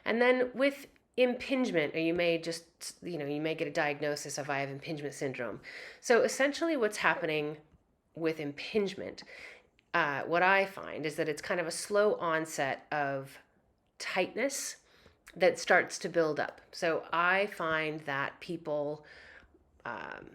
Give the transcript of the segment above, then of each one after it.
And then with impingement, or you may just, you may get a diagnosis of I have impingement syndrome. So essentially what's happening with impingement, what I find is that it's kind of a slow onset of tightness that starts to build up. So I find that people, um,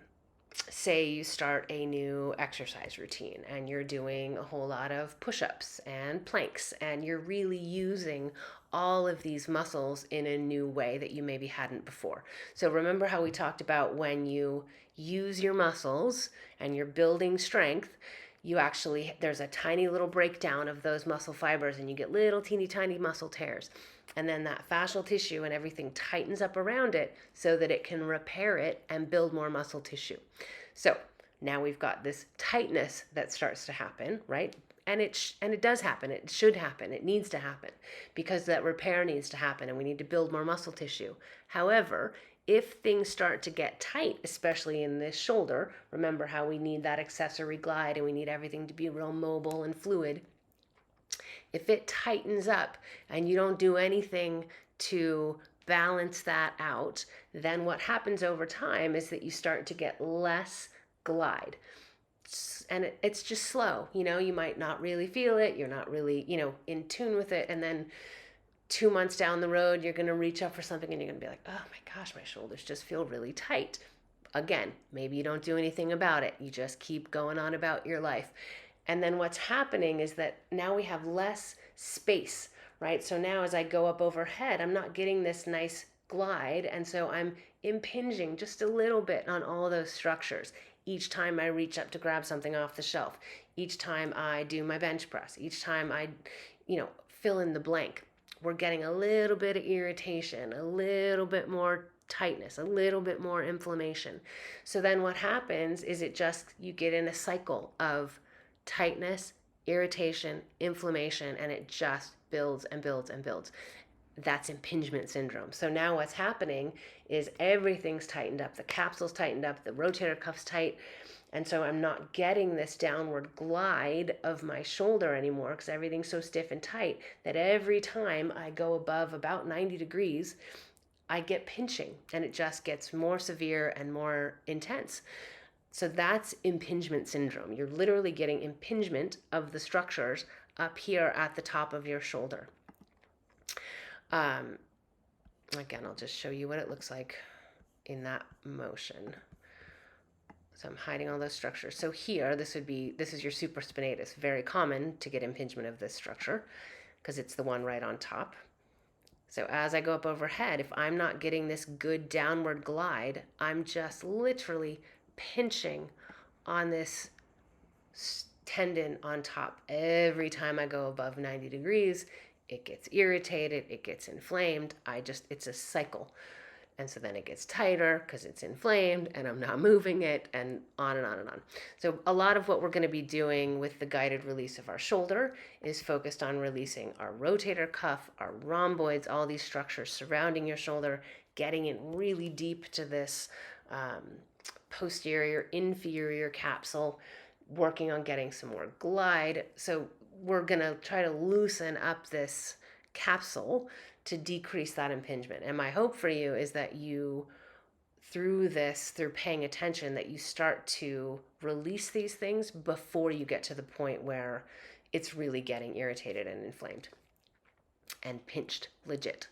say you start a new exercise routine and you're doing a whole lot of push-ups and planks and you're really using all of these muscles in a new way that you maybe hadn't before. So remember how we talked about when you use your muscles and you're building strength, you actually, there's a tiny little breakdown of those muscle fibers and you get little teeny tiny muscle tears. And then that fascial tissue and everything tightens up around it so that it can repair it and build more muscle tissue. So now we've got this tightness that starts to happen, right? And it does happen. It should happen. It needs to happen because that repair needs to happen and we need to build more muscle tissue. However, if things start to get tight, especially in this shoulder, remember how we need that accessory glide and we need everything to be real mobile and fluid. If it tightens up and you don't do anything to balance that out, then what happens over time is that you start to get less glide. And it's just slow. You might not really feel it. You're not really, in tune with it. And then 2 months down the road, you're going to reach up for something and you're going to be like, oh my gosh, my shoulders just feel really tight. Again, maybe you don't do anything about it. You just keep going on about your life. And then what's happening is that now we have less space, right? So now as I go up overhead, I'm not getting this nice glide. And so I'm impinging just a little bit on all those structures. Each time I reach up to grab something off the shelf, each time I do my bench press, each time I, fill in the blank, we're getting a little bit of irritation, a little bit more tightness, a little bit more inflammation. So then what happens is you get in a cycle of tightness, irritation, inflammation, and it just builds and builds and builds. That's impingement syndrome. So now what's happening is everything's tightened up. The capsule's tightened up, the rotator cuff's tight. And so I'm not getting this downward glide of my shoulder anymore because everything's so stiff and tight that every time I go above about 90 degrees, I get pinching and it just gets more severe and more intense. So that's impingement syndrome. You're literally getting impingement of the structures up here at the top of your shoulder. Again, I'll just show you what it looks like in that motion. So I'm hiding all those structures. So here, this is your supraspinatus. Very common to get impingement of this structure because it's the one right on top. So as I go up overhead, if I'm not getting this good downward glide, I'm just literally pinching on this tendon on top. Every time I go above 90 degrees, it gets irritated, it gets inflamed. It's a cycle. And so then it gets tighter because it's inflamed and I'm not moving it, and on and on and on. So a lot of what we're going to be doing with the guided release of our shoulder is focused on releasing our rotator cuff, our rhomboids, all these structures surrounding your shoulder, getting in really deep to this posterior, inferior capsule, working on getting some more glide. So we're going to try to loosen up this capsule to decrease that impingement. And my hope for you is that you, through paying attention, that you start to release these things before you get to the point where it's really getting irritated and inflamed and pinched legit.